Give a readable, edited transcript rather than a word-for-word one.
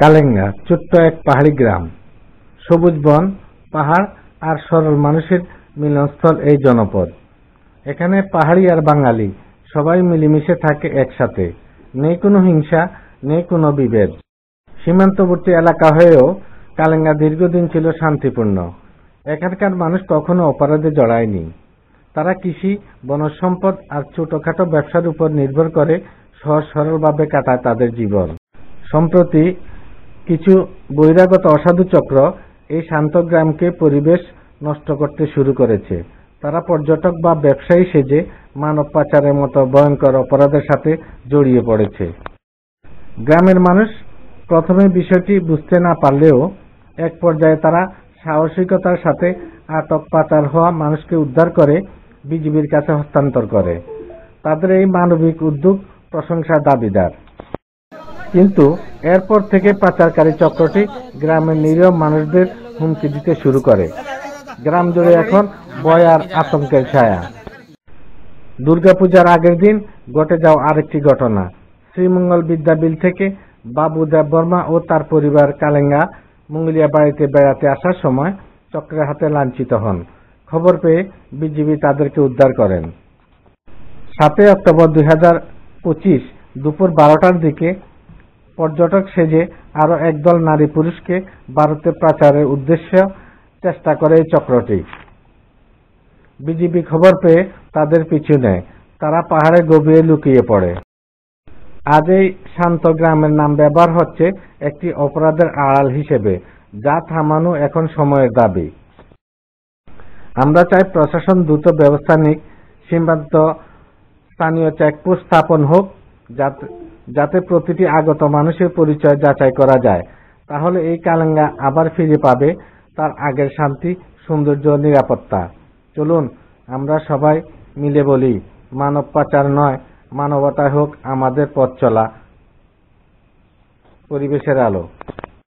কালেঙ্গা ছোট্ট এক পাহাড়ি গ্রাম। সবুজ বন, পাহাড় আর সরল মানুষের মিলনস্থল এই জনপদ। এখানে পাহাড়ি আর বাঙালি সবাই মিলেমিশে থাকে একসাথে। নেই কোনো হিংসা, নেই কোনো বিভেদ। সীমান্তবর্তী এলাকা হয়েও কালেঙ্গা দীর্ঘদিন ছিল শান্তিপূর্ণ। এখানকার মানুষ কখনো অপরাধে জড়ায়নি। তারা কৃষি, বনজ সম্পদ আর ছোটখাটো ব্যবসার উপর নির্ভর করে সহজ সরলভাবে কাটায় তাদের জীবন। সম্প্রতি কিছু বহিরাগত অসাধু চক্র এই শান্ত গ্রামকে পরিবেশ নষ্ট করতে শুরু করেছে। তারা পর্যটক বা ব্যবসায়ী সেজে মানব পাচারের মতো ভয়ঙ্কর অপরাধের সাথে জড়িয়ে পড়েছে। গ্রামের মানুষ প্রথমে বিষয়টি বুঝতে না পারলেও এক পর্যায়ে তারা সাহসিকতার সাথে আটক পাচার হওয়া মানুষকে উদ্ধার করে বিজিবির কাছে হস্তান্তর করে। তাদের এই মানবিক উদ্যোগ প্রশংসার দাবিদার। কিন্তু এরপর থেকে পাচারকারী চক্রটি গ্রামের নিরীহ মানুষদের হুমকি দিতে শুরু করে। গ্রাম জুড়ে এখন ভয় আর আতঙ্কের ছায়া। দুর্গাপূজার আগের দিন ঘটে যাওয়া আরেকটি ঘটনা। শ্রীমঙ্গল বিদ্যাবিল থেকে বাবু দেববর্মা ও তার পরিবার কালেঙ্গা মঙ্গলিয়া বাড়িতে বেড়াতে আসার সময় চক্রের হাতে লাঞ্ছিত হন। খবর পেয়ে বিজিবি তাদেরকে উদ্ধার করেন। 7 অক্টোবর 2025 দুপুর 12টার দিকে পর্যটক সেজে আরো একদল নারী পুরুষকে ভারতে পাচারের উদ্দেশ্যে চেষ্টা করে এই চক্রটি। বিজিবি খবর পেয়ে তাদের পিছু নেয়। তারা পাহাড়ে গভীরে লুকিয়ে পড়ে। আজ এই শান্ত গ্রামের নাম ব্যবহার হচ্ছে একটি অপরাধের আড়াল হিসেবে, যা থামানো এখন সময়ের দাবি। আমরা চাই প্রশাসন দ্রুত ব্যবস্থা নিক, সীমান্ত স্থানীয় চেকপোস্ট স্থাপন হোক, যাতে প্রতিটি আগত মানুষের পরিচয় যাচাই করা যায়। তাহলে এই কালেঙ্গা আবার ফিরে পাবে তার আগের শান্তি, সৌন্দর্য, নিরাপত্তা। চলুন আমরা সবাই মিলে বলি, মানব পাচার নয়, মানবতা হোক আমাদের পথ চলা। পরিবেশের আলো।